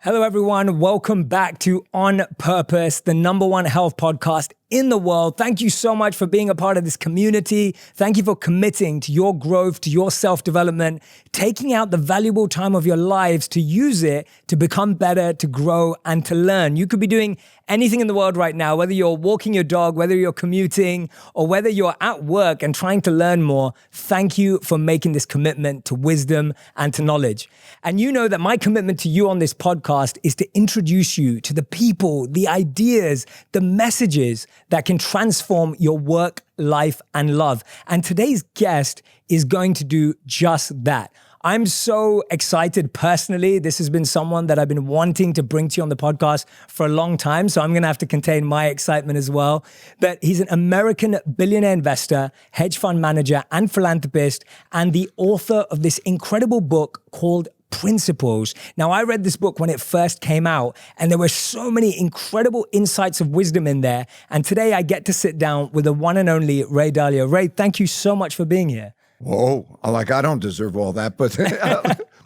Hello, everyone. Welcome back to On Purpose, the #1 health podcast in the world. Thank you so much for being a part of this community. Thank you for committing to your growth, to your self-development, taking out the valuable time of your lives to use it to become better, to grow, and to learn. You could be doing anything in the world right now, whether you're walking your dog, whether you're commuting, or whether you're at work and trying to learn more. Thank you for making this commitment to wisdom and to knowledge. And you know that my commitment to you on this podcast is to introduce you to the people, the ideas, the messages that can transform your work, life, and love. And today's guest is going to do just that. I'm so excited personally. This has been someone that I've been wanting to bring to you on the podcast for a long time, so I'm going to have to contain my excitement as well. But he's an American billionaire investor, hedge fund manager, and philanthropist, and the author of this incredible book called Principles. Now, I read this book when it first came out, and there were so many incredible insights of wisdom in there. And today I get to sit down with the one and only Ray Dalio. Ray, thank you so much for being here. Whoa, I don't deserve all that, but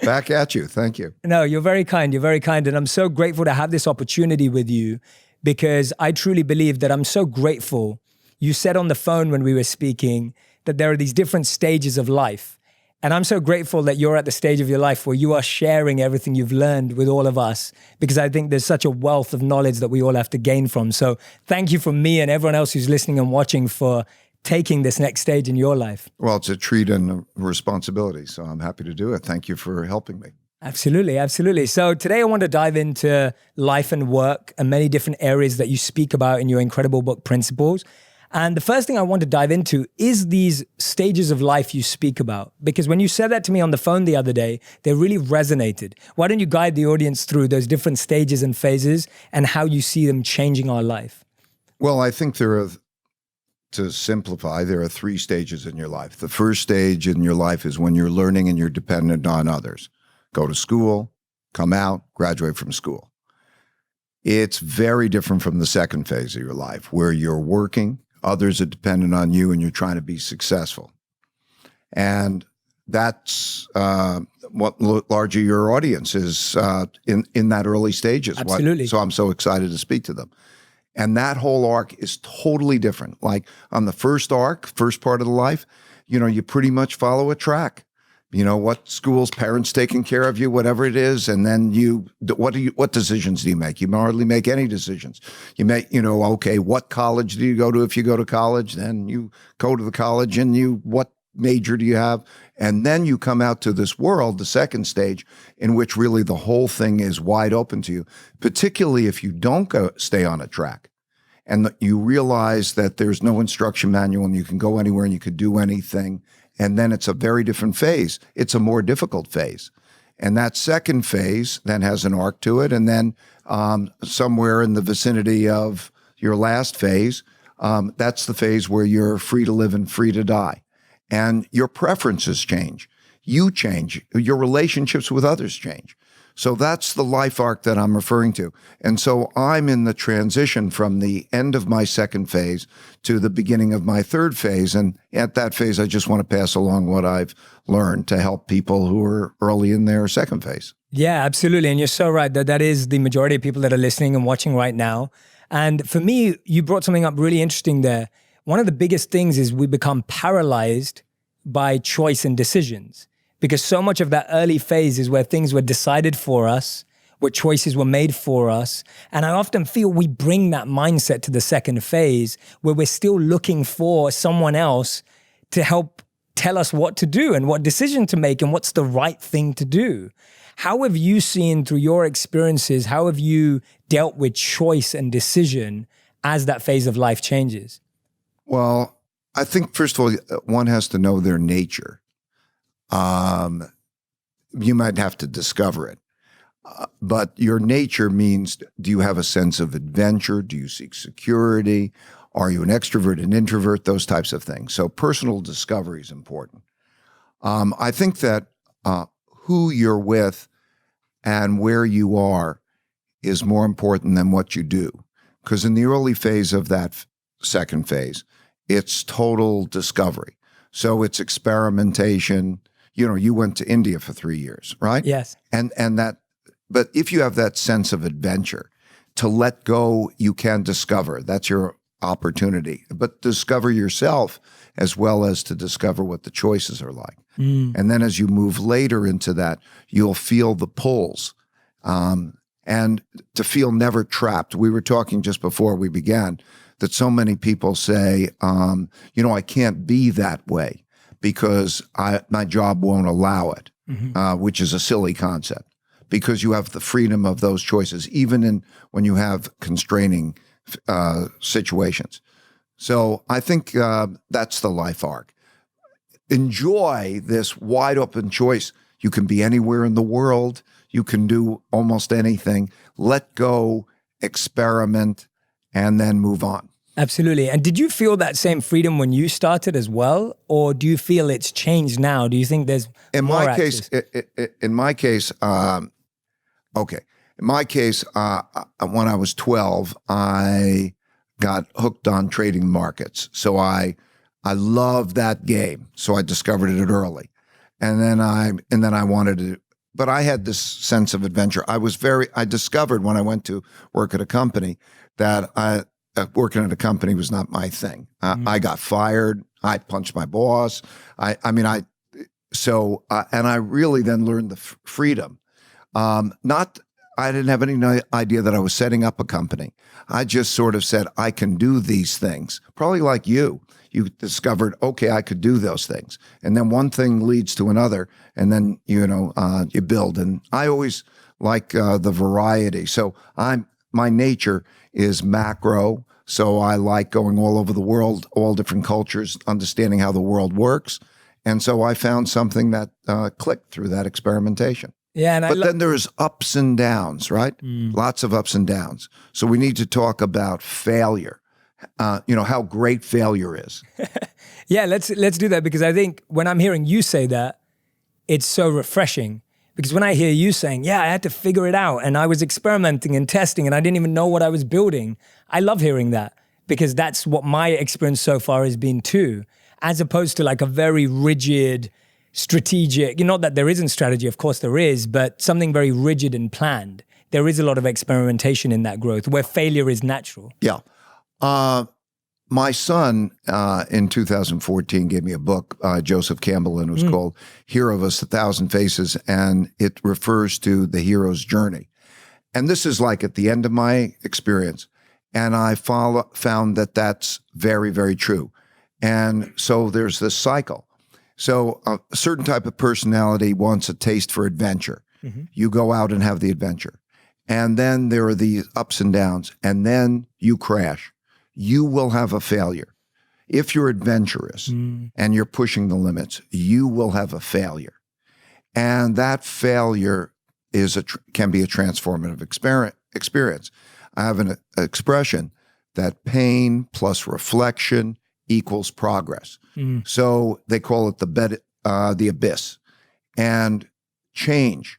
back at you. Thank you. No, you're very kind. You're very kind. And I'm so grateful to have this opportunity with you because I truly believe that I'm so grateful. You said on the phone when we were speaking that there are these different stages of life. And I'm so grateful that you're at the stage of your life where you are sharing everything you've learned with all of us, because I think there's such a wealth of knowledge that we all have to gain from. So thank you from me and everyone else who's listening and watching for taking this next stage in your life. Well, it's a treat and a responsibility, so I'm happy to do it. Thank you for helping me. Absolutely, absolutely. So today I want to dive into life and work and many different areas that you speak about in your incredible book, Principles. And the first thing I want to dive into is these stages of life you speak about. Because when you said that to me on the phone the other day, they really resonated. Why don't you guide the audience through those different stages and phases and how you see them changing our life? Well, I think to simplify, there are 3 stages in your life. The first stage in your life is when you're learning and you're dependent on others. Go to school, come out, graduate from school. It's very different from the second phase of your life where you're working, others are dependent on you, and you're trying to be successful. And that's what largely your audience is in that early stages. Absolutely. So I'm so excited to speak to them. And that whole arc is totally different. Like on the first arc, first part of the life, you pretty much follow a track. What schools, parents taking care of you, whatever it is, and then what decisions do you make? You hardly make any decisions. You make, okay, what college do you go to? If you go to college, then you go to the college, and what major do you have? And then you come out to this world, the second stage, in which really the whole thing is wide open to you, particularly if you don't stay on a track. And you realize that there's no instruction manual and you can go anywhere and you could do anything. And then it's a very different phase. It's a more difficult phase. And that second phase then has an arc to it. And then somewhere in the vicinity of your last phase, that's the phase where you're free to live and free to die. And your preferences change. You change. Your relationships with others change. So that's the life arc that I'm referring to. And so I'm in the transition from the end of my second phase to the beginning of my third phase. And at that phase, I just want to pass along what I've learned to help people who are early in their second phase. Yeah, absolutely. And you're so right that is the majority of people that are listening and watching right now. And for me, you brought something up really interesting there. One of the biggest things is we become paralyzed by choice and decisions. Because so much of that early phase is where things were decided for us, where choices were made for us. And I often feel we bring that mindset to the second phase where we're still looking for someone else to help tell us what to do and what decision to make and what's the right thing to do. How have you seen through your experiences, how have you dealt with choice and decision as that phase of life changes? Well, I think, first of all, one has to know their nature. You might have to discover it. But your nature means, do you have a sense of adventure? Do you seek security? Are you an extrovert, an introvert? Those types of things. So personal discovery is important. I think that who you're with and where you are is more important than what you do. Because in the early phase of that second phase, it's total discovery. So it's experimentation. You went to India for 3 years, right? Yes. And that but if you have that sense of adventure, to let go, you can discover. That's your opportunity. But discover yourself as well as to discover what the choices are like. And then as you move later into that, you'll feel the pulls. And to feel never trapped. We were talking just before we began that so many people say, I can't be that way because my job won't allow it, which is a silly concept because you have the freedom of those choices, even when you have constraining situations. So I think that's the life arc. Enjoy this wide open choice. You can be anywhere in the world. You can do almost anything. Let go, experiment, and then move on. Absolutely. And did you feel that same freedom when you started as well? Or do you feel it's changed now? Do you think there's more access? In my case, when I was 12, I got hooked on trading markets. So I loved that game. So I discovered it early. And then I wanted to, but I had this sense of adventure. I discovered when I went to work at a company that working at a company was not my thing. I got fired. I punched my boss. And I really then learned the freedom. I didn't have any idea that I was setting up a company. I just sort of said, I can do these things. Probably like you. You discovered, okay, I could do those things. And then one thing leads to another. And then, you build. And I always like the variety. So my nature is macro. So I like going all over the world, all different cultures, understanding how the world works. And so I found something that clicked through that experimentation. Yeah, but then there's ups and downs, right? Lots of ups and downs. So we need to talk about failure. How great failure is. Yeah, let's do that, because I think when I'm hearing you say that, it's so refreshing. Because when I hear you saying, I had to figure it out and I was experimenting and testing and I didn't even know what I was building, I love hearing that, because that's what my experience so far has been too, as opposed to like a very rigid, strategic, not that there isn't strategy, of course there is, but something very rigid and planned. There is a lot of experimentation in that growth where failure is natural. Yeah. My son in 2014 gave me a book, Joseph Campbell, and it was called Hero of a Thousand Faces, and it refers to the hero's journey. And this is like at the end of my experience, and I found that that's very, very true. And so there's this cycle. So a certain type of personality wants a taste for adventure. You go out and have the adventure. And then there are the ups and downs, and then you crash. You will have a failure. If you're adventurous and you're pushing the limits, you will have a failure. And that failure can be a transformative experience. I have an expression that pain plus reflection equals progress. So they call it the abyss. And change,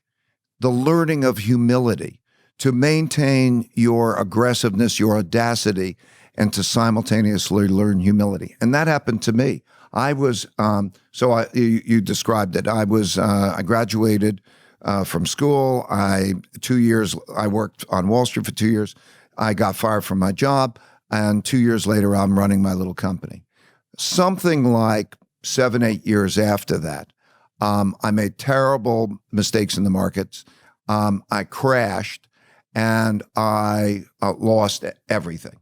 the learning of humility, to maintain your aggressiveness, your audacity, and to simultaneously learn humility. And that happened to me. I was, you described it. I graduated from school. 2 years, I worked on Wall Street for 2 years. I got fired from my job. And 2 years later, I'm running my little company. Something like 7-8 years after that, I made terrible mistakes in the markets. I crashed and I lost everything.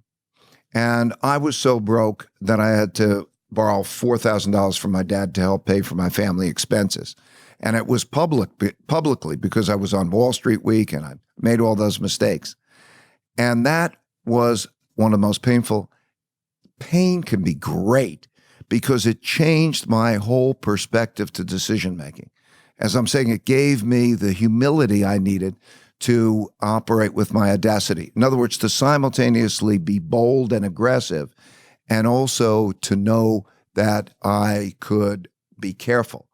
And I was so broke that I had to borrow $4,000 from my dad to help pay for my family expenses. And it was publicly because I was on Wall Street Week and I made all those mistakes. And that was one of the most painful. Pain can be great because it changed my whole perspective to decision making. As I'm saying, it gave me the humility I needed to operate with my audacity. In other words, to simultaneously be bold and aggressive, and also to know that I could be careful.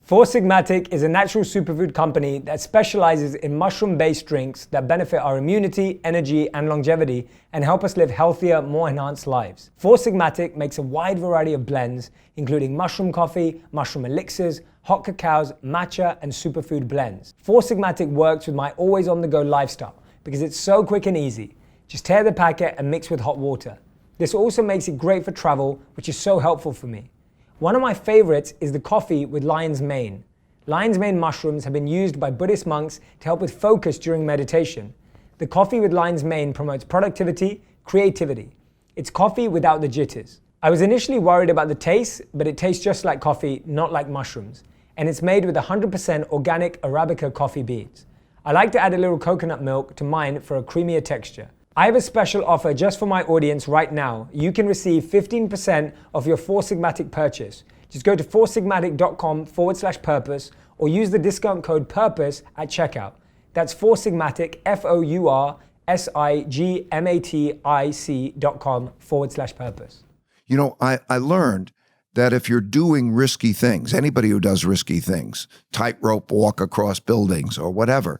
SigMatic is a natural superfood company that specializes in mushroom-based drinks that benefit our immunity, energy, and longevity and help us live healthier, more enhanced lives. SigMatic makes a wide variety of blends, including mushroom coffee, mushroom elixirs, hot cacaos, matcha, and superfood blends. SigMatic works with my always-on-the-go lifestyle because it's so quick and easy. Just tear the packet and mix with hot water. This also makes it great for travel, which is so helpful for me. One of my favorites is the coffee with lion's mane. Lion's mane mushrooms have been used by Buddhist monks to help with focus during meditation. The coffee with lion's mane promotes productivity, creativity. It's coffee without the jitters. I was initially worried about the taste, but it tastes just like coffee, not like mushrooms. And it's made with 100% organic Arabica coffee beans. I like to add a little coconut milk to mine for a creamier texture. I have a special offer just for my audience right now. You can receive 15% of your SigMatic purchase. Just go to foursigmatic.com/purpose or use the discount code PURPOSE at checkout. That's SigMatic, FOURSIGMATIC.com/purpose. You know, I learned that if you're doing risky things, anybody who does risky things, tightrope walk across buildings or whatever,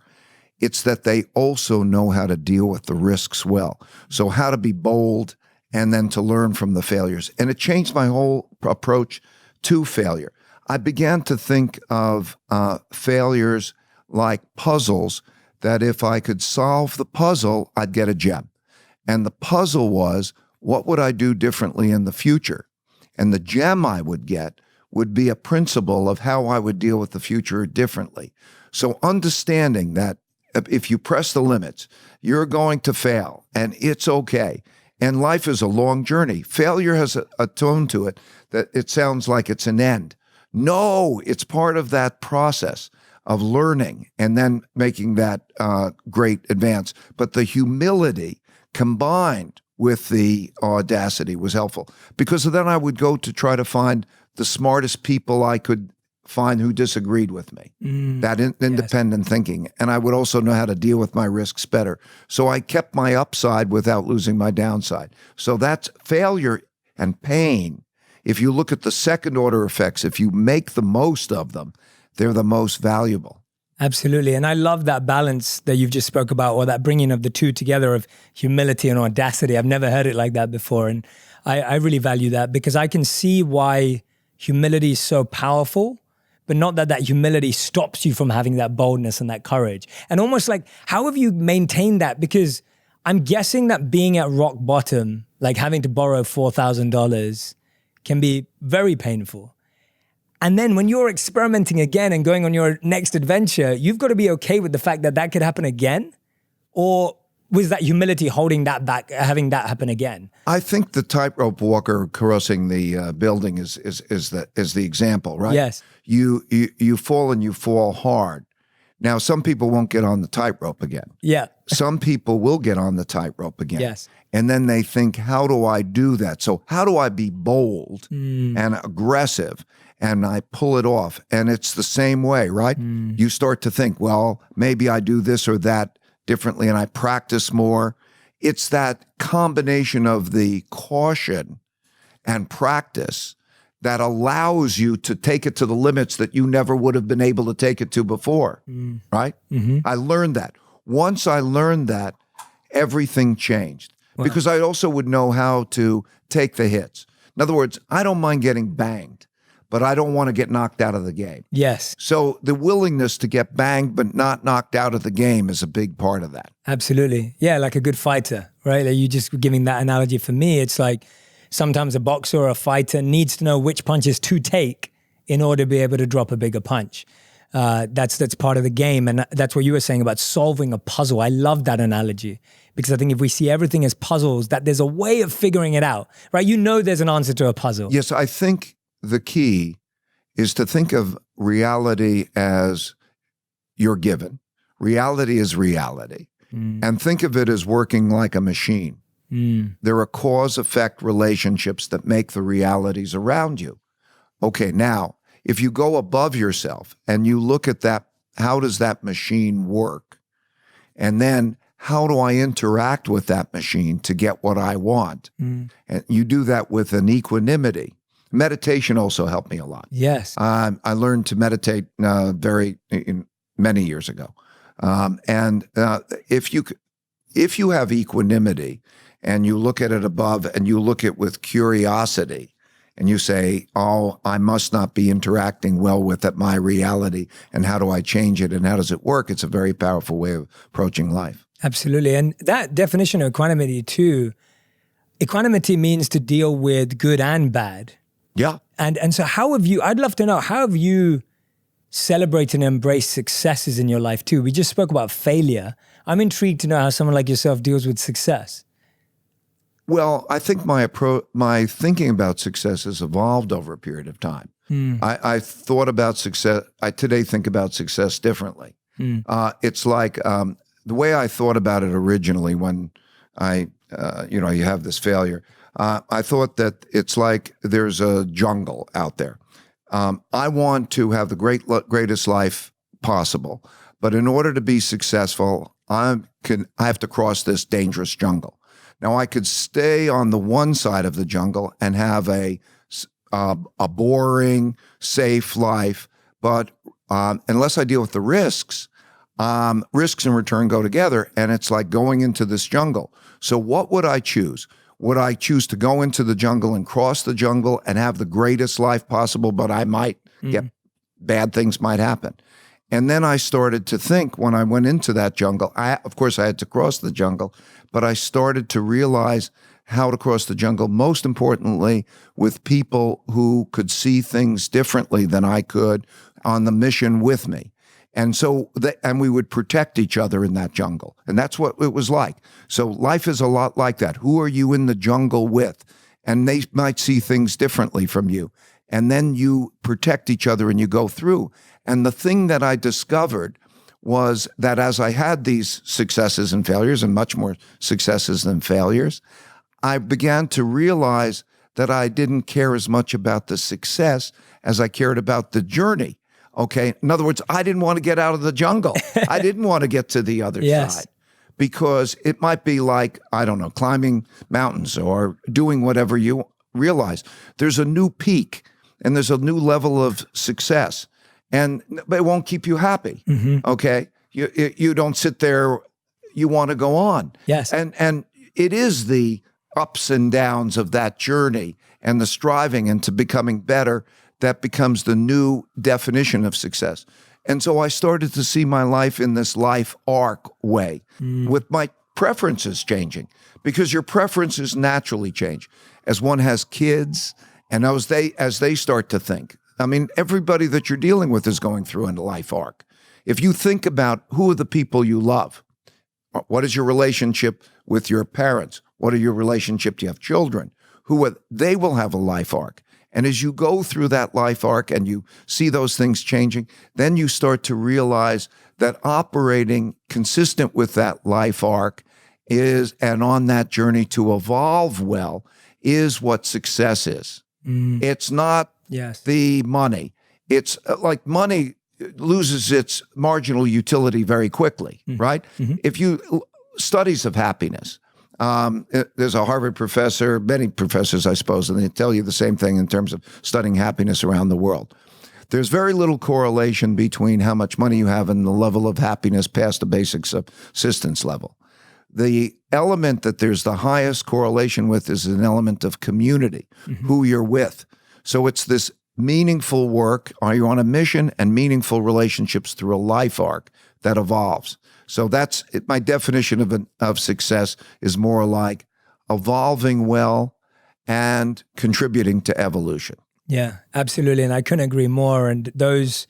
it's that they also know how to deal with the risks well. So how to be bold and then to learn from the failures. And it changed my whole approach to failure. I began to think of failures like puzzles, that if I could solve the puzzle, I'd get a gem. And the puzzle was, what would I do differently in the future? And the gem I would get would be a principle of how I would deal with the future differently. So understanding that if you press the limits, you're going to fail, and it's okay. And life is a long journey. Failure has a tone to it that it sounds like it's an end. No, it's part of that process of learning and then making that great advance. But the humility combined with the audacity was helpful, because then I would go to try to find the smartest people I could find who disagreed with me, that independent thinking. And I would also know how to deal with my risks better. So I kept my upside without losing my downside. So that's failure and pain. If you look at the second order effects, if you make the most of them, they're the most valuable. Absolutely. And I love that balance that you've just spoke about, or that bringing of the two together of humility and audacity. I've never heard it like that before. And I really value that, because I can see why humility is so powerful, but not that humility stops you from having that boldness and that courage. And almost like, how have you maintained that? Because I'm guessing that being at rock bottom, like having to borrow $4,000, can be very painful. And then when you're experimenting again and going on your next adventure, you've got to be okay with the fact that that could happen again? Or was that humility holding that back, having that happen again? I think the tightrope walker crossing the building is the example, right? Yes. You fall, and you fall hard. Now, some people won't get on the tightrope again. Yeah. Some people will get on the tightrope again. Yes. And then they think, how do I do that? So how do I be bold and aggressive, and I pull it off? And it's the same way, right? You start to think, well, maybe I do this or that differently, and I practice more. It's that combination of the caution and practice that allows you to take it to the limits that you never would have been able to take it to before, right? I learned that. Once I learned that, everything changed, because I also would know how to take the hits. In other words, I don't mind getting banged, but I don't want to get knocked out of the game. Yes. So the willingness to get banged but not knocked out of the game is a big part of that. Absolutely. Yeah, like a good fighter, right? Like you just giving that analogy for me, it's like sometimes a boxer or a fighter needs to know which punches to take in order to be able to drop a bigger punch. That's part of the game. And that's what you were saying about solving a puzzle. I love that analogy, because I think if we see everything as puzzles, that there's a way of figuring it out, right? You know there's an answer to a puzzle. Yes, I think the key is to think of reality as you're given. Reality is reality. And think of it as working like a machine. There are cause-effect relationships that make the realities around you. Okay, now, if you go above yourself and you look at that, how does that machine work? And then how do I interact with that machine to get what I want? And you do that with an equanimity. Meditation also helped me a lot. Yes. I learned to meditate many years ago. If you have equanimity and you look at it above and you look at it with curiosity and you say, oh, I must not be interacting well with my reality, and how do I change it and how does it work? It's a very powerful way of approaching life. Absolutely. And that definition of equanimity too, equanimity means to deal with good and bad. Yeah. And so I'd love to know, how have you celebrated and embraced successes in your life too? We just spoke about failure. I'm intrigued to know how someone like yourself deals with success. Well, I think my thinking about success has evolved over a period of time. I thought about success. I today think about success differently. It's like the way I thought about it originally when you have this failure. I thought that it's like there's a jungle out there. I want to have the greatest life possible, but in order to be successful, I have to cross this dangerous jungle. Now, I could stay on the one side of the jungle and have a boring, safe life, but unless I deal with the risks and return go together, and it's like going into this jungle. So what would I choose? Would I choose to go into the jungle and cross the jungle and have the greatest life possible, but I might get bad things might happen? And then I started to think when I went into that jungle, of course I had to cross the jungle, but I started to realize how to cross the jungle, most importantly, with people who could see things differently than I could on the mission with me. And so, we would protect each other in that jungle. And that's what it was like. So life is a lot like that. Who are you in the jungle with? And they might see things differently from you. And then you protect each other and you go through. And the thing that I discovered was that as I had these successes and failures, and much more successes than failures, I began to realize that I didn't care as much about the success as I cared about the journey. Okay. In other words, I didn't want to get out of the jungle. I didn't want to get to the other side, because it might be like, I don't know, climbing mountains or doing whatever. You realize there's a new peak and there's a new level of success, but it won't keep you happy. Okay. You don't sit there. You want to go on. Yes. And it is the ups and downs of that journey and the striving into becoming better that becomes the new definition of success. And so I started to see my life in this life arc way, with my preferences changing, because your preferences naturally change as one has kids and as they start to think. I mean, everybody that you're dealing with is going through a life arc. If you think about who are the people you love, what is your relationship with your parents? What are your relationship? Do you have children? They will have a life arc. And as you go through that life arc and you see those things changing, then you start to realize that operating consistent with that life arc and on that journey to evolve well, is what success is. It's not the money. It's like money loses its marginal utility very quickly, right? If you studies of happiness, there's a Harvard professor, many professors, I suppose, and they tell you the same thing in terms of studying happiness around the world. There's very little correlation between how much money you have and the level of happiness past the basic subsistence level. The element that there's the highest correlation with is an element of community, who you're with. So it's this meaningful work. Are you on a mission? And meaningful relationships through a life arc that evolves. So that's my definition of success is more like evolving well and contributing to evolution. Yeah, absolutely. And I couldn't agree more. And those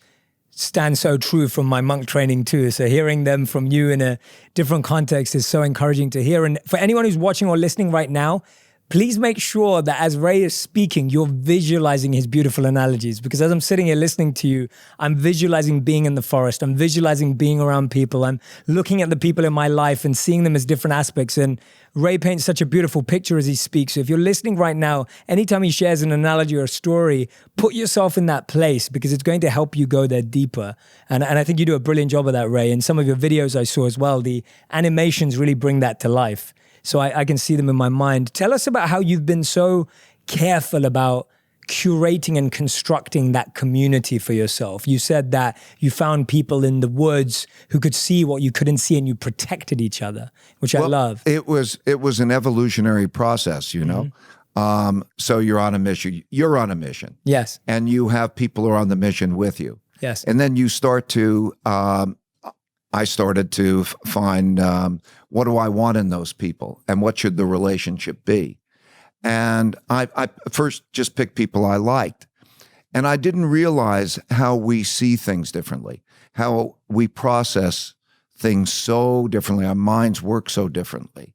stand so true from my monk training too. So hearing them from you in a different context is so encouraging to hear. And for anyone who's watching or listening right now, please make sure that as Ray is speaking, you're visualizing his beautiful analogies. Because as I'm sitting here listening to you, I'm visualizing being in the forest. I'm visualizing being around people. I'm looking at the people in my life and seeing them as different aspects. And Ray paints such a beautiful picture as he speaks. So if you're listening right now, anytime he shares an analogy or a story, put yourself in that place, because it's going to help you go there deeper. And I think you do a brilliant job of that, Ray. And some of your videos I saw as well, the animations really bring that to life. So I can see them in my mind. Tell us about how you've been so careful about curating and constructing that community for yourself? You said that you found people in the woods who could see what you couldn't see, and you protected each other, which I love. It was an evolutionary process, you know. So you're on a mission. You're on a mission. Yes. And you have people who are on the mission with you. Yes. And then you start to, I started to find what do I want in those people and what should the relationship be? And I first just picked people I liked. And I didn't realize how we see things differently, how we process things so differently. Our minds work so differently.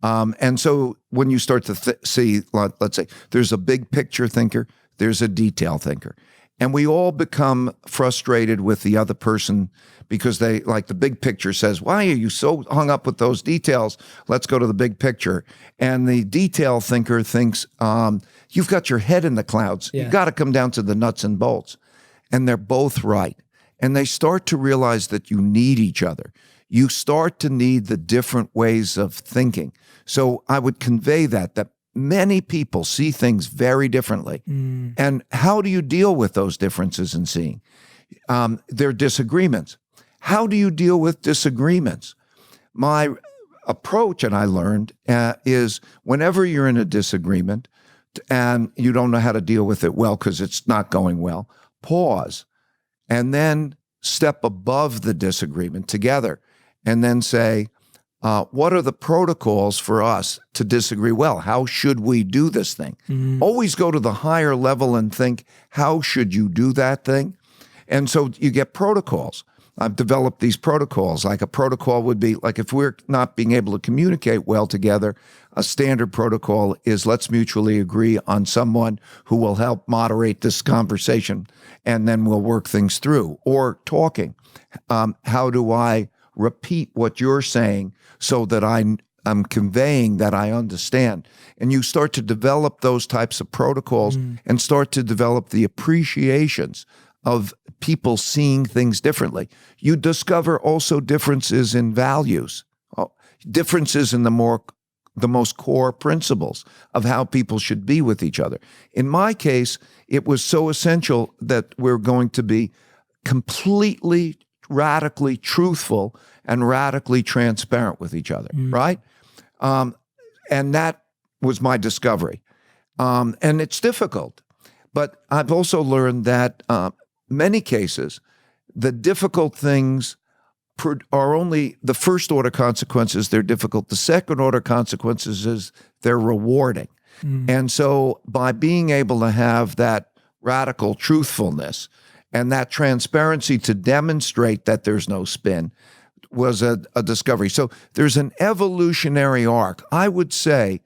And so when you start to see, let's say, there's a big picture thinker, there's a detail thinker. And we all become frustrated with the other person because they, like, the big picture says, why are you so hung up with those details? Let's go to the big picture. And the detail thinker thinks, you've got your head in the clouds. Yeah. You've got to come down to the nuts and bolts. And they're both right. And they start to realize that you need each other. You start to need the different ways of thinking. So I would convey that many people see things very differently. And how do you deal with those differences in seeing? They're disagreements. How do you deal with disagreements? My approach, and I learned, is whenever you're in a disagreement and you don't know how to deal with it well because it's not going well, pause and then step above the disagreement together and then say, what are the protocols for us to disagree well? How should we do this thing? Always go to the higher level and think, how should you do that thing? And so you get protocols. I've developed these protocols. Like a protocol would be, like, if we're not being able to communicate well together, a standard protocol is let's mutually agree on someone who will help moderate this conversation, and then we'll work things through. Or talking. How do I repeat what you're saying so that I'm conveying that I understand? And you start to develop those types of protocols and start to develop the appreciations of people seeing things differently. You discover also differences in values, differences in the most core principles of how people should be with each other. In my case, it was so essential that we're going to be completely, radically truthful and radically transparent with each other, right? And that was my discovery. And it's difficult. But I've also learned that many cases, the difficult things are only the first order consequences. They're difficult. The second order consequences is they're rewarding. And so by being able to have that radical truthfulness and that transparency to demonstrate that there's no spin was a discovery. So there's an evolutionary arc. I would say,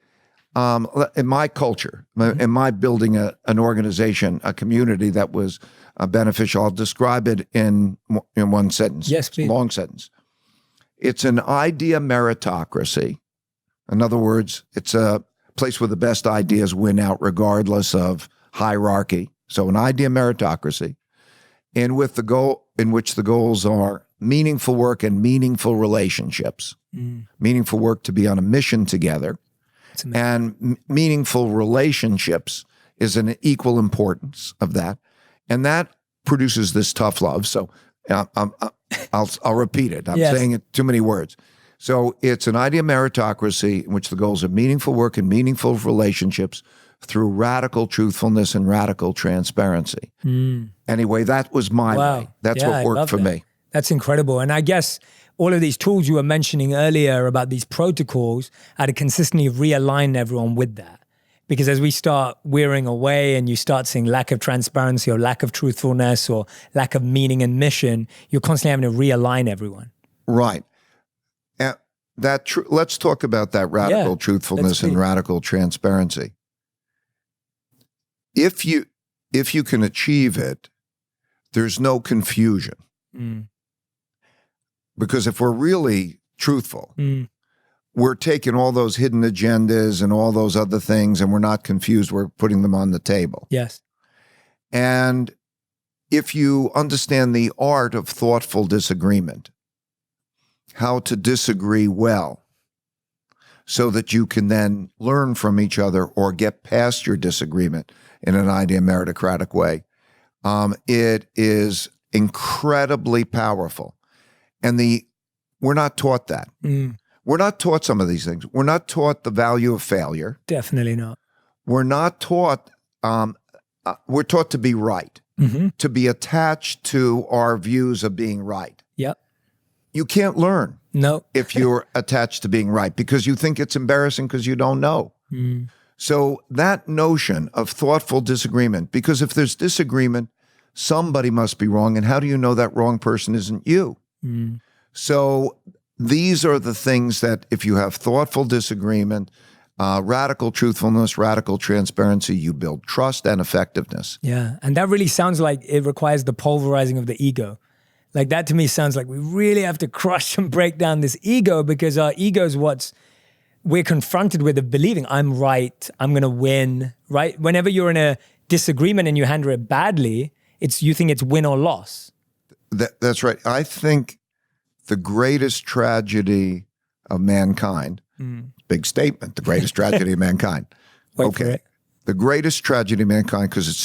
in my culture, in my building an organization, a community that was beneficial, I'll describe it in one sentence. Yes, please. Long sentence. It's an idea meritocracy. In other words, it's a place where the best ideas win out regardless of hierarchy. So an idea meritocracy, in which the goals are meaningful work and meaningful relationships. Meaningful work to be on a mission together. And meaningful relationships is an equal importance of that. And that produces this tough love. So I'll repeat it. I'm saying it too many words. So it's an idea meritocracy in which the goals are meaningful work and meaningful relationships through radical truthfulness and radical transparency. Anyway, that was my way. That's what worked for me. That's incredible. And I guess all of these tools you were mentioning earlier about these protocols are to consistently realign everyone with that. Because as we start wearing away and you start seeing lack of transparency or lack of truthfulness or lack of meaning and mission, you're constantly having to realign everyone. Right. Let's talk about that radical truthfulness and radical transparency. If you can achieve it, there's no confusion. Because if we're really truthful, we're taking all those hidden agendas and all those other things and we're not confused. We're putting them on the table. Yes. And if you understand the art of thoughtful disagreement, how to disagree well, so that you can then learn from each other or get past your disagreement in an idea meritocratic way. It is incredibly powerful. And we're not taught that. We're not taught some of these things. We're not taught the value of failure. Definitely not. We're not taught, we're taught to be right, to be attached to our views of being right. Yep. You can't learn if you're attached to being right because you think it's embarrassing because you don't know. So that notion of thoughtful disagreement, because if there's disagreement, somebody must be wrong. And how do you know that wrong person isn't you? So these are the things that if you have thoughtful disagreement, radical truthfulness, radical transparency, you build trust and effectiveness. Yeah. And that really sounds like it requires the pulverizing of the ego. Like that to me sounds like we really have to crush and break down this ego because our ego is what's we're confronted with of believing I'm right, I'm going to win, right? Whenever you're in a disagreement and you handle it badly, you think it's win or loss. That's right. I think the greatest tragedy of mankind, big statement, the greatest tragedy of mankind. Wait for it. The greatest tragedy of mankind, because it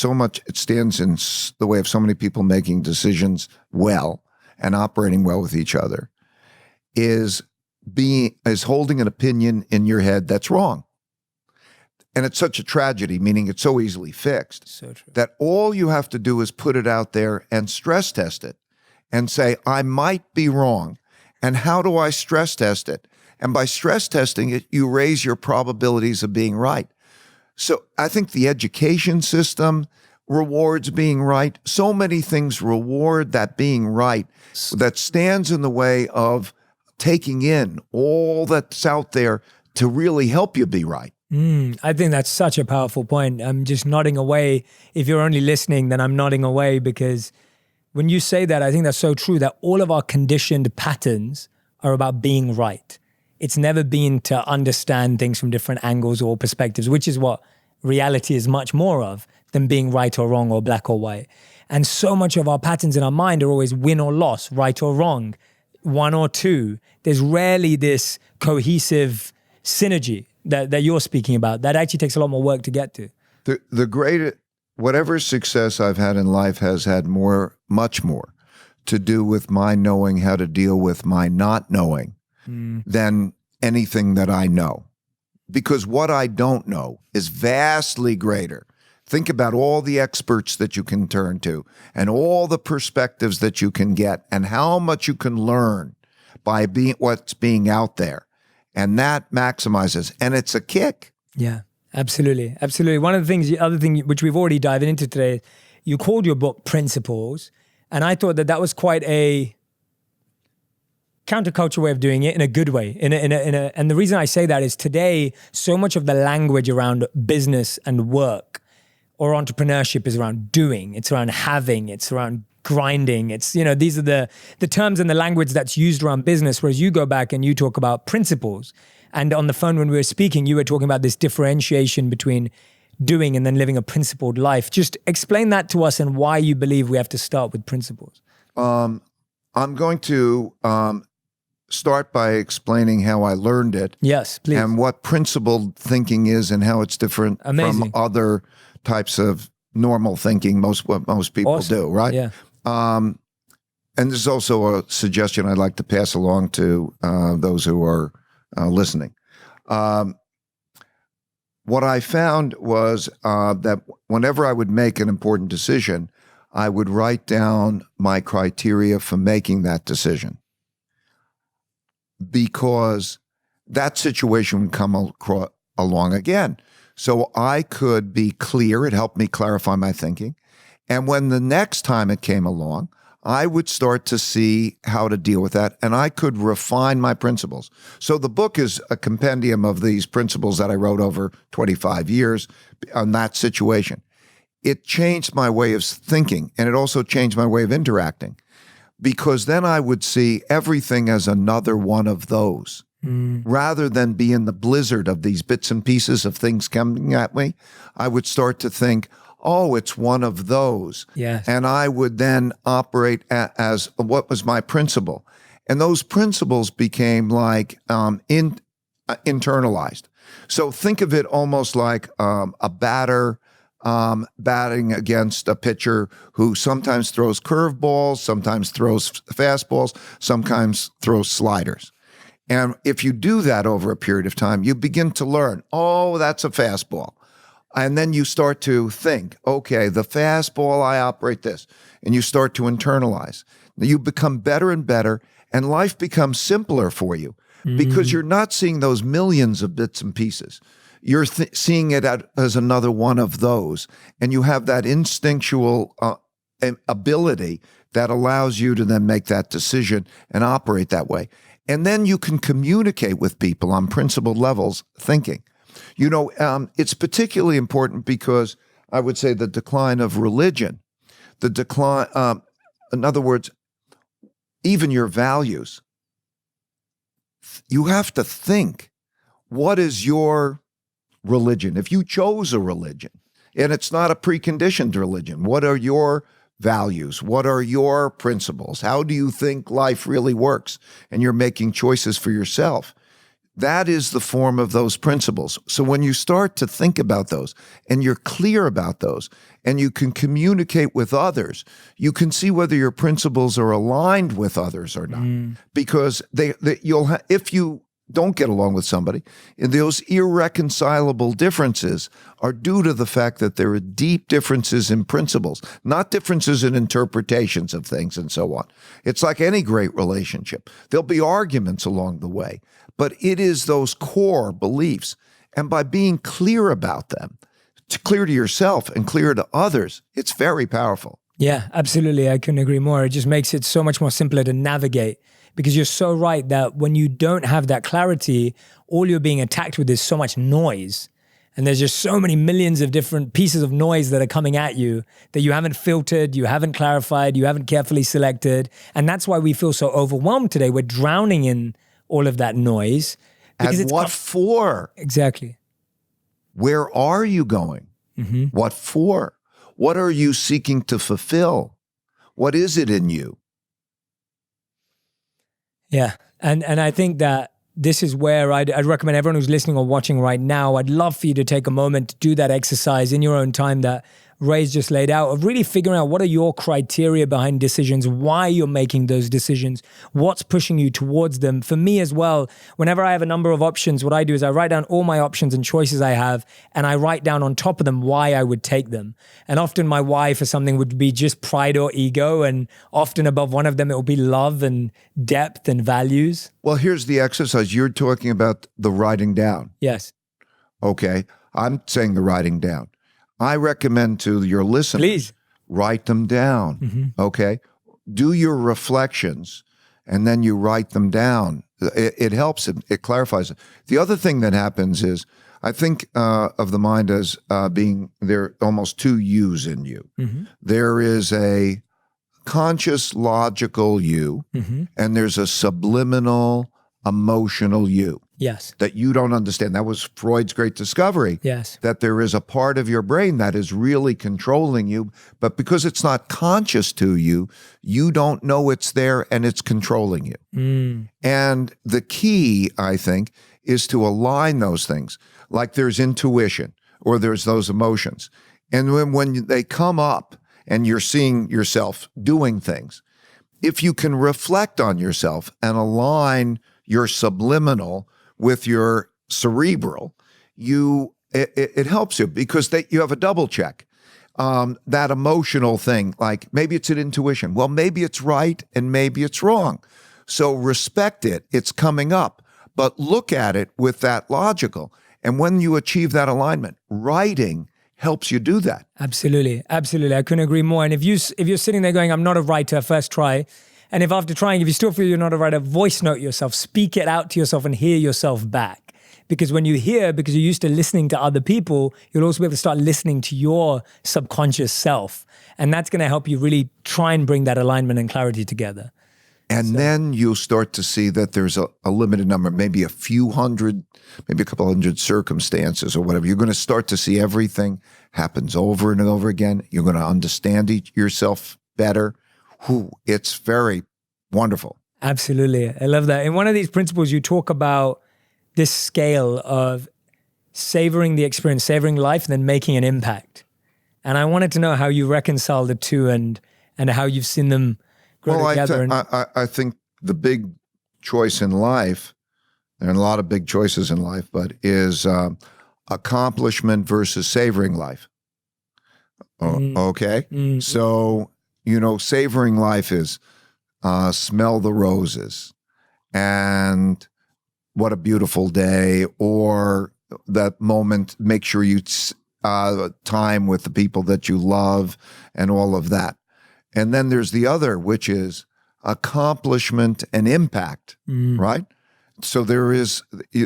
stands in the way of so many people making decisions well and operating well with each other, is holding an opinion in your head that's wrong. And it's such a tragedy, meaning it's so easily fixed, so true, that all you have to do is put it out there and stress test it and say, I might be wrong. And how do I stress test it? And by stress testing it, you raise your probabilities of being right. So I think the education system rewards being right. So many things reward that being right that stands in the way of taking in all that's out there to really help you be right. I think that's such a powerful point. I'm just nodding away. If you're only listening, then I'm nodding away because when you say that, I think that's so true that all of our conditioned patterns are about being right. It's never been to understand things from different angles or perspectives, which is what reality is much more of than being right or wrong or black or white. And so much of our patterns in our mind are always win or loss, right or wrong, one or two. There's rarely this cohesive synergy that you're speaking about. That actually takes a lot more work to get to. The greatest, whatever success I've had in life has had much more to do with my knowing how to deal with my not knowing than anything that I know. Because what I don't know is vastly greater. Think about all the experts that you can turn to and all the perspectives that you can get and how much you can learn by what's being out there. And that maximizes. And it's a kick. Yeah, absolutely. Absolutely. One of the things, the other thing which we've already dived into today, you called your book Principles. And I thought that was quite a counterculture way of doing it in a good way. And the reason I say that is today, so much of the language around business and work or entrepreneurship is around doing. It's around having. It's around grinding. It's, these are the terms and the language that's used around business, whereas you go back and you talk about principles. And on the phone when we were speaking, you were talking about this differentiation between doing and then living a principled life. Just explain that to us and why you believe we have to start with principles. I'm going to start by explaining how I learned it. Yes, please. And what principled thinking is and how it's different Amazing. from other types of normal thinking, what most people do, right? Yeah. And there's also a suggestion I'd like to pass along to those who are listening. What I found was that whenever I would make an important decision, I would write down my criteria for making that decision, because that situation would come along again. So I could be clear. It helped me clarify my thinking. And when the next time it came along, I would start to see how to deal with that, and I could refine my principles. So the book is a compendium of these principles that I wrote over 25 years on that situation. It changed my way of thinking, and it also changed my way of interacting, because then I would see everything as another one of those. Rather than be in the blizzard of these bits and pieces of things coming at me, I would start to think, oh, it's one of those. Yes. And I would then operate as what was my principle. And those principles became like internalized. So think of it almost like a batter batting against a pitcher who sometimes throws curveballs, sometimes throws fastballs, sometimes throws sliders. And if you do that over a period of time, you begin to learn, oh, that's a fastball. And then you start to think, okay, the fastball, I operate this. And you start to internalize. You become better and better, and life becomes simpler for you because you're not seeing those millions of bits and pieces. You're seeing it as another one of those. And you have that instinctual ability that allows you to then make that decision and operate that way. And then you can communicate with people on principled levels thinking. You know, it's particularly important because I would say the decline of religion, the decline, in other words, even your values, you have to think, what is your religion? If you chose a religion, and it's not a preconditioned religion, what are your values? What are your principles? How do you think life really works? And you're making choices for yourself. That is the form of those principles. So when you start to think about those and you're clear about those and you can communicate with others, you can see whether your principles are aligned with others or not. Because if you don't get along with somebody, and those irreconcilable differences are due to the fact that there are deep differences in principles, not differences in interpretations of things and so on. It's like any great relationship. There'll be arguments along the way, but it is those core beliefs. And by being clear about them, clear to yourself and clear to others, it's very powerful. Yeah, absolutely. I couldn't agree more. It just makes it so much more simpler to navigate. Because you're so right that when you don't have that clarity, all you're being attacked with is so much noise. And there's just so many millions of different pieces of noise that are coming at you that you haven't filtered, you haven't clarified, you haven't carefully selected. And that's why we feel so overwhelmed today. We're drowning in all of that noise. And what for? Exactly. Where are you going? What for? What are you seeking to fulfill? What is it in you? Yeah. And I think that this is where I'd recommend everyone who's listening or watching right now, I'd love for you to take a moment to do that exercise in your own time that Ray's just laid out, of really figuring out what are your criteria behind decisions, why you're making those decisions, what's pushing you towards them. For me as well, whenever I have a number of options, what I do is I write down all my options and choices I have, and I write down on top of them why I would take them. And often my why for something would be just pride or ego, and often above one of them it will be love and depth and values. Well, here's the exercise. You're talking about the writing down. Yes. Okay. I'm saying the writing down. I recommend to your listeners, please write them down, okay? Do your reflections, and then you write them down. It helps, it clarifies it. The other thing that happens is, I think of the mind as being, there are almost two yous in you. There is a conscious, logical you, and there's a subliminal, emotional you. Yes. That you don't understand. That was Freud's great discovery. Yes. That there is a part of your brain that is really controlling you, but because it's not conscious to you, you don't know it's there and it's controlling you. And the key, I think, is to align those things. Like there's intuition or there's those emotions. And when they come up and you're seeing yourself doing things, if you can reflect on yourself and align your subliminal with your cerebral, it helps you because you have a double check. That emotional thing, like maybe it's an intuition. Well, maybe it's right and maybe it's wrong. So respect it. It's coming up, but look at it with that logical. And when you achieve that alignment, writing helps you do that. Absolutely. Absolutely. I couldn't agree more. And if you're sitting there going, I'm not a writer, first try. And if after trying, if you still feel you're not a writer, voice note yourself, speak it out to yourself and hear yourself back. Because when you hear, because you're used to listening to other people, you'll also be able to start listening to your subconscious self. And that's going to help you really try and bring that alignment and clarity together. And then you'll start to see that there's a limited number, maybe a few hundred, maybe a couple hundred circumstances or whatever. You're going to start to see everything happens over and over again. You're going to understand yourself better. It's very wonderful. Absolutely. I love that. In one of these principles, you talk about this scale of savoring the experience, savoring life, and then making an impact. And I wanted to know how you reconcile the two and how you've seen them grow together. I think the big choice in life, there are a lot of big choices in life, but is accomplishment versus savoring life. Okay? So, savoring life is smell the roses and what a beautiful day, or that moment, make sure you time with the people that you love and all of that. And then there's the other, which is accomplishment and impact, right? So there is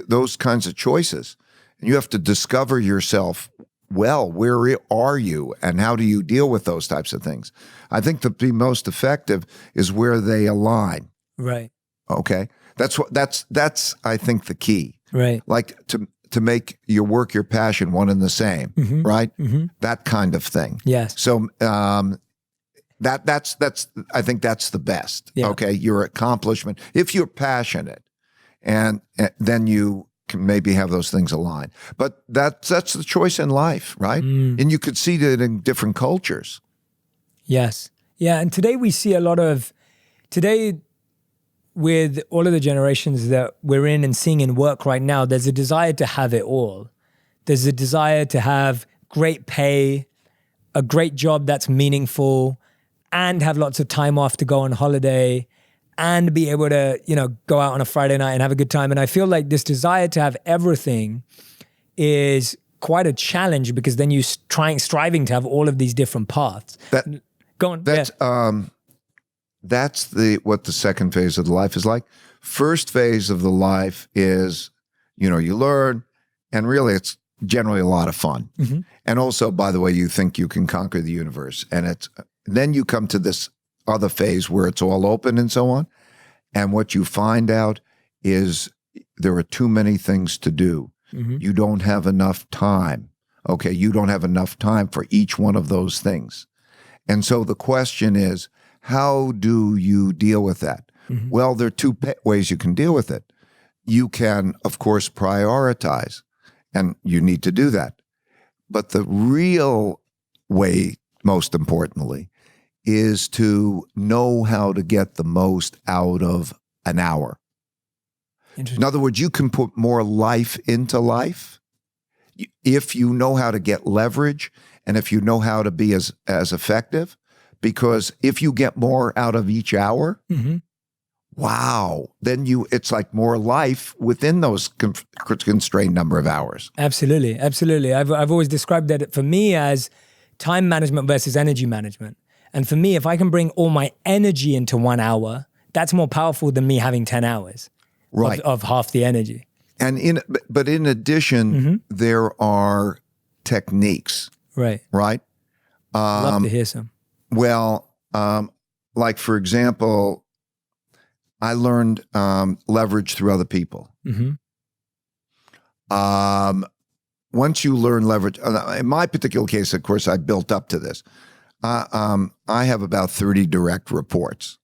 those kinds of choices. And you have to discover yourself well. Where are you and how do you deal with those types of things? I think the most effective is where they align. Right. Okay. That's I think the key. Right. Like to make your work, your passion one and the same, right? That kind of thing. Yes. So that's I think that's the best. Yeah. Okay. Your accomplishment. If you're passionate, and then you can maybe have those things align. But that's the choice in life, right? And you could see it in different cultures. Yes. Yeah. And today we see with all of the generations that we're in and seeing in work right now, there's a desire to have it all. There's a desire to have great pay, a great job that's meaningful, and have lots of time off to go on holiday, and be able to, go out on a Friday night and have a good time. And I feel like this desire to have everything is quite a challenge, because then you striving to have all of these different paths. Go on. That's what the second phase of the life is like. First phase of the life is, you learn, and really it's generally a lot of fun. And also, by the way, you think you can conquer the universe. And then you come to this other phase where it's all open and so on. And what you find out is there are too many things to do. You don't have enough time. Okay. You don't have enough time for each one of those things. And so the question is, how do you deal with that? Well, there are two ways you can deal with it. You can, of course, prioritize, and you need to do that. But the real way, most importantly, is to know how to get the most out of an hour. In other words, you can put more life into life if you know how to get leverage and if you know how to be as effective. Because if you get more out of each hour, wow, then it's like more life within those constrained number of hours. Absolutely, absolutely. I've always described that for me as time management versus energy management. And for me, if I can bring all my energy into 1 hour, that's more powerful than me having 10 hours of half the energy. And but in addition, there are techniques. Right. Love to hear some. Well, like for example, I learned leverage through other people. Once you learn leverage, in my particular case, of course, I built up to this. I have about 30 direct reports.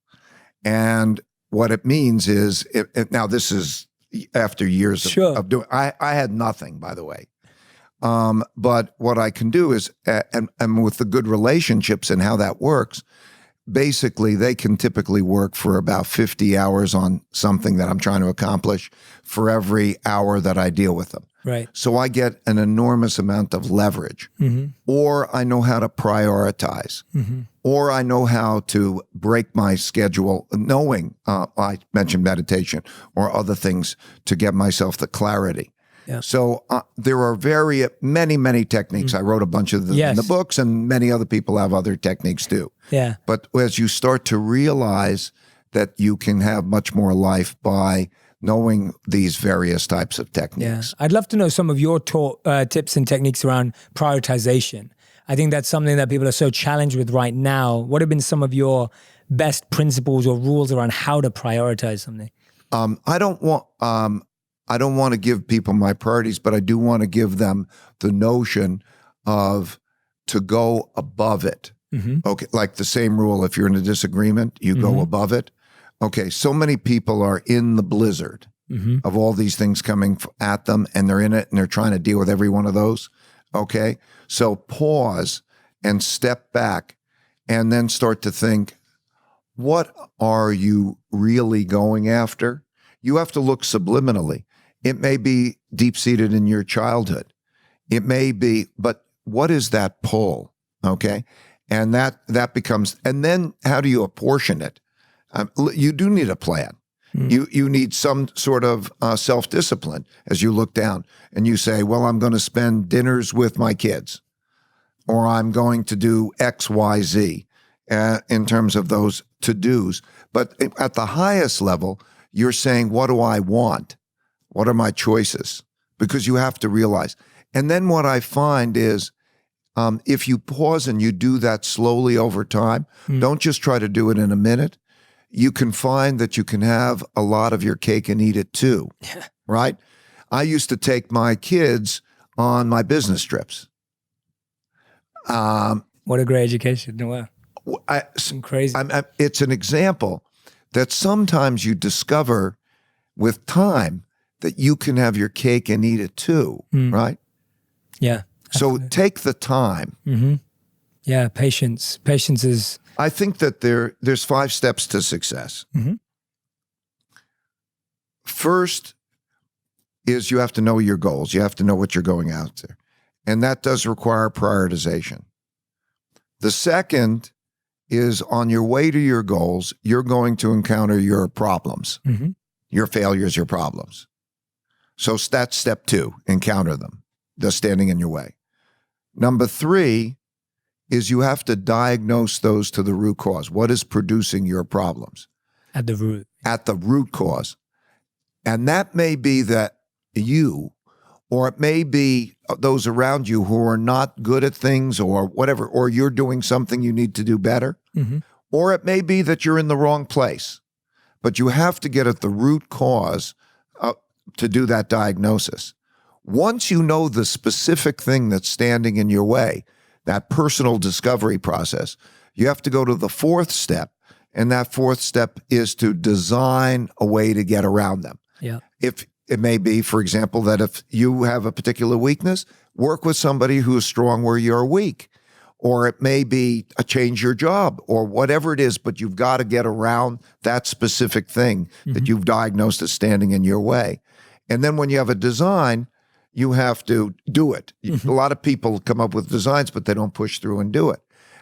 And what it means is, now this is after years of doing, I had nothing, by the way. But what I can do is, and with the good relationships and how that works, basically they can typically work for about 50 hours on something that I'm trying to accomplish for every hour that I deal with them. Right. So I get an enormous amount of leverage, or I know how to prioritize, or I know how to break my schedule, knowing I mentioned meditation or other things to get myself the clarity. Yeah. So there are many techniques. I wrote a bunch of them in the books, and many other people have other techniques too. Yeah. But as you start to realize that you can have much more life by knowing these various types of techniques. Yeah. I'd love to know some of your tips and techniques around prioritization. I think that's something that people are so challenged with right now. What have been some of your best principles or rules around how to prioritize something? I don't want to give people my priorities, but I do want to give them the notion of to go above it. Okay, like the same rule, if you're in a disagreement, you go above it. Okay, so many people are in the blizzard, of all these things coming at them, and they're in it and they're trying to deal with every one of those. Okay. So pause and step back and then start to think, what are you really going after? You have to look subliminally. It may be deep-seated in your childhood. It may be, but what is that pull? Okay. And that becomes, and then how do you apportion it? You do need a plan. You need some sort of self-discipline as you look down and you say, well, I'm going to spend dinners with my kids, or I'm going to do X, Y, Z in terms of those to-dos. But at the highest level, you're saying, what do I want? What are my choices? Because you have to realize. And then what I find is, if you pause and you do that slowly over time, don't just try to do it in a minute. You can find that you can have a lot of your cake and eat it too, right? I used to take my kids on my business trips. What a great education. Wow. Crazy. It's an example that sometimes you discover with time that you can have your cake and eat it too, right? Yeah. So take the time. Yeah, patience. Patience is... I think that there's 5 steps to success. First is you have to know your goals. You have to know what you're going after. And that does require prioritization. The second is on your way to your goals, you're going to encounter your problems, your failures, your problems. So that's step 2, encounter them. They're standing in your way. Number 3 is you have to diagnose those to the root cause. What is producing your problems? At the root. At the root cause. And that may be that you, or it may be those around you who are not good at things or whatever, or you're doing something you need to do better. Or it may be that you're in the wrong place. But you have to get at the root cause to do that diagnosis. Once you know the specific thing that's standing in your way, that personal discovery process, you have to go to the 4th step. And that 4th step is to design a way to get around them. Yeah. If it may be, for example, that if you have a particular weakness, work with somebody who is strong where you're weak. Or it may be change your job or whatever it is, but you've got to get around that specific thing that you've diagnosed as standing in your way. And then when you have a design, you have to do it. A lot of people come up with designs, but they don't push through and do it.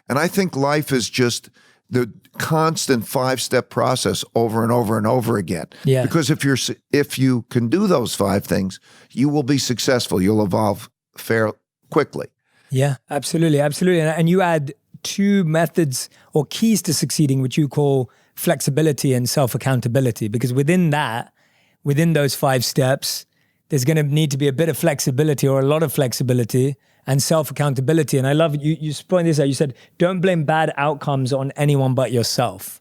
And I think life is just the constant 5-step process over and over and over again. Yeah. Because if you can do those 5 things, you will be successful. You'll evolve fairly quickly. Yeah, absolutely. Absolutely. And you add 2 methods or keys to succeeding, which you call flexibility and self-accountability, because within those 5 steps, there's going to need to be a bit of flexibility or a lot of flexibility and self-accountability. And I love you pointed this out. You said, don't blame bad outcomes on anyone but yourself,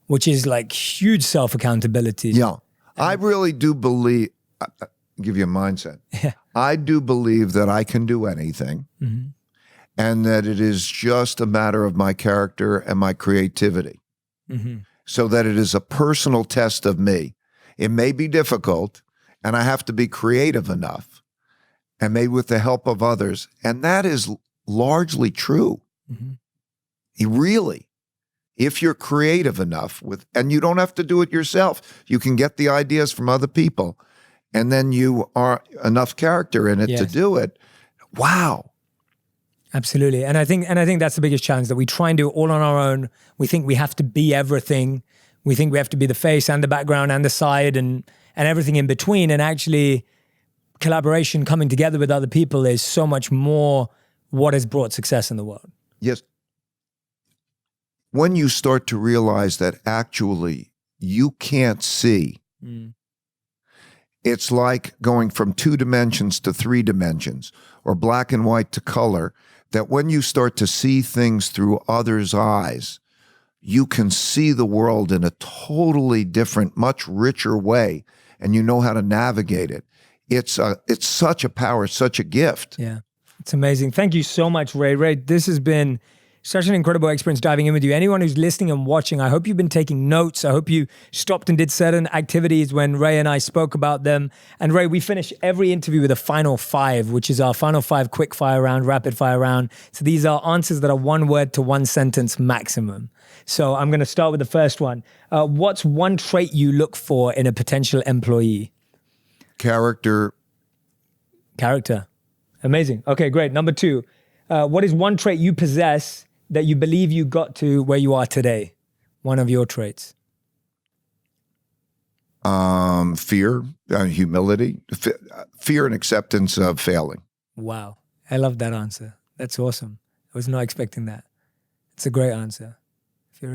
which is like huge self-accountability. Yeah. I really do believe, I'll give you a mindset. I do believe that I can do anything and that it is just a matter of my character and my creativity. So that it is a personal test of me. It may be difficult, and I have to be creative enough, and maybe with the help of others. And that is largely true. Really, if you're creative enough and you don't have to do it yourself, you can get the ideas from other people, and then you are enough character in it to do it. Wow. Absolutely. And I think that's the biggest challenge, that we try and do it all on our own. We think we have to be everything. We think we have to be the face and the background and the side and everything in between. And actually, collaboration, coming together with other people is so much more what has brought success in the world. Yes. When you start to realize that actually you can't see, it's like going from 2 dimensions to 3 dimensions or black and white to color, that when you start to see things through others' eyes, you can see the world in a totally different, much richer way, and you know how to navigate it. It's such a power, such a gift. Yeah, it's amazing. Thank you so much, Ray. Ray, this has been Such an incredible experience diving in with you. Anyone who's listening and watching, I hope you've been taking notes. I hope you stopped and did certain activities when Ray and I spoke about them. And Ray, we finish every interview with a final 5, which is our final 5 quick fire round, rapid fire round. So these are answers that are 1 word to 1 sentence maximum. So I'm going to start with the first one. What's one trait you look for in a potential employee? Character. Amazing. Okay, great. Number 2, what is one trait you possess that you believe you got to where you are today? One of your traits. Fear, humility, fear and acceptance of failing. Wow. I love that answer. That's awesome. I was not expecting that. It's a great answer.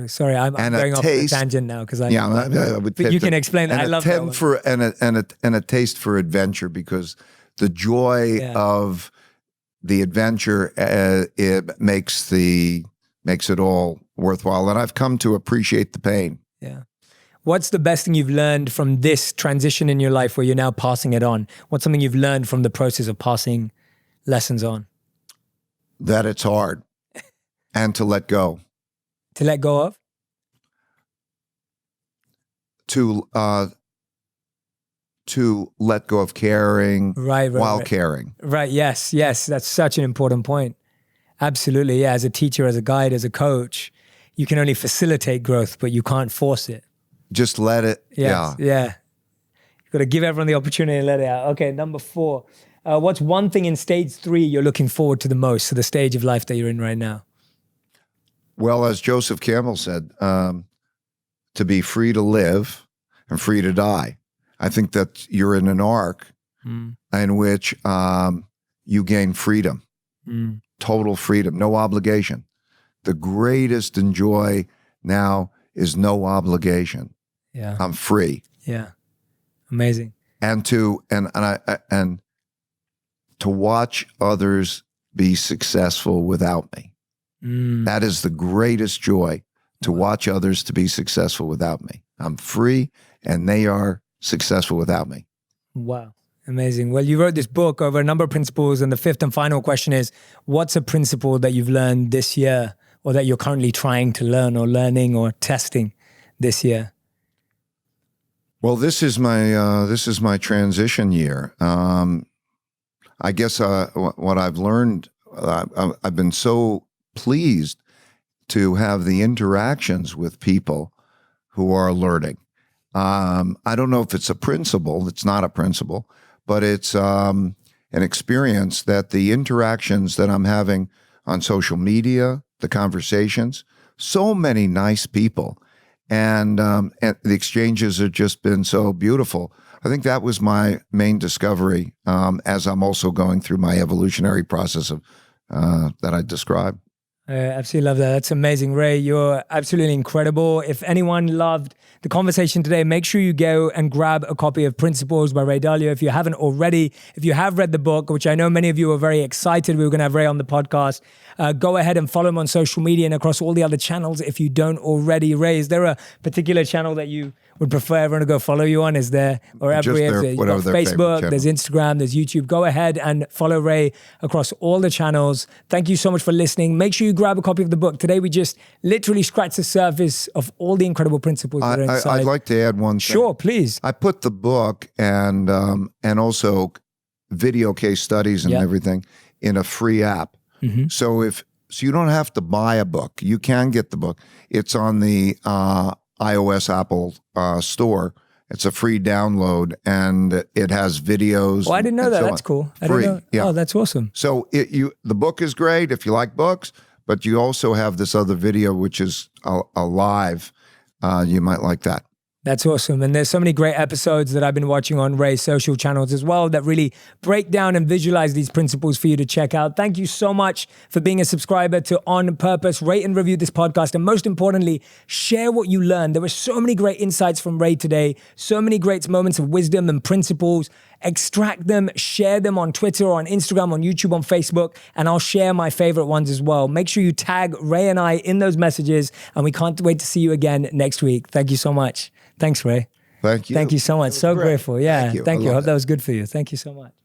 Sorry, I'm going off the tangent now because but you can explain that. I love that one. And a taste for adventure, because the joy of the adventure it makes it all worthwhile. And I've come to appreciate the pain. Yeah. What's the best thing you've learned from this transition in your life where you're now passing it on? What's something you've learned from the process of passing lessons on? That it's hard and to let go. To let go of? To let go of caring while caring. Right, yes. That's such an important point. Absolutely, yeah. As a teacher, as a guide, as a coach, you can only facilitate growth, but you can't force it. Just let it, Yeah. You've got to give everyone the opportunity and let it out. Okay, number 4. What's one thing in stage 3 you're looking forward to the most, to the stage of life that you're in right now? Well, as Joseph Campbell said, to be free to live and free to die. I think that you're in an arc in which you gain freedom, total freedom, no obligation. The greatest joy now is no obligation. Yeah, I'm free. Yeah, amazing. And to watch others be successful without me. That is the greatest joy, to watch others to be successful without me. I'm free and they are successful without me. Wow. Amazing. Well, you wrote this book over a number of principles, and the 5th and final question is, what's a principle that you've learned this year, or that you're currently trying to learn or learning or testing this year? Well, this is my transition year. I guess what I've learned, I've been so pleased to have the interactions with people who are learning. I don't know if it's a principle. It's not a principle, but it's an experience that the interactions that I'm having on social media, the conversations, so many nice people, and the exchanges have just been so beautiful. I think that was my main discovery as I'm also going through my evolutionary process of that I described. I absolutely love that. That's amazing, Ray. You're absolutely incredible. If anyone loved the conversation today, make sure you go and grab a copy of Principles by Ray Dalio. If you haven't already, if you have read the book, which I know many of you are very excited, we were going to have Ray on the podcast, go ahead and follow him on social media and across all the other channels if you don't already. Ray, is there a particular channel that you would prefer everyone to go follow you on? Is there, or every, you've got Facebook, there's Instagram, there's YouTube. Go ahead and follow Ray across all the channels. Thank you so much for listening. Make sure you grab a copy of the book. Today, we just literally scratched the surface of all the incredible principles that are inside. I'd like to add one thing. Sure, please. I put the book and also video case studies and everything in a free app. Mm-hmm. So you don't have to buy a book. You can get the book. It's on the iOS Apple store. It's a free download, and it has videos. Oh, I didn't know that. That's cool. Free. Yeah. Oh, that's awesome. So the book is great if you like books, but you also have this other video, which is a live. You might like that. That's awesome. And there's so many great episodes that I've been watching on Ray's social channels as well that really break down and visualize these principles for you to check out. Thank you so much for being a subscriber to On Purpose. Rate and review this podcast. And most importantly, share what you learned. There were so many great insights from Ray today, so many great moments of wisdom and principles. Extract them, share them on Twitter, or on Instagram, on YouTube, on Facebook, and I'll share my favorite ones as well. Make sure you tag Ray and I in those messages, and we can't wait to see you again next week. Thank you so much. Thanks, Ray. Thank you. Thank you so much. So great. grateful. Yeah. Thank you. I hope that was good for you. Thank you so much.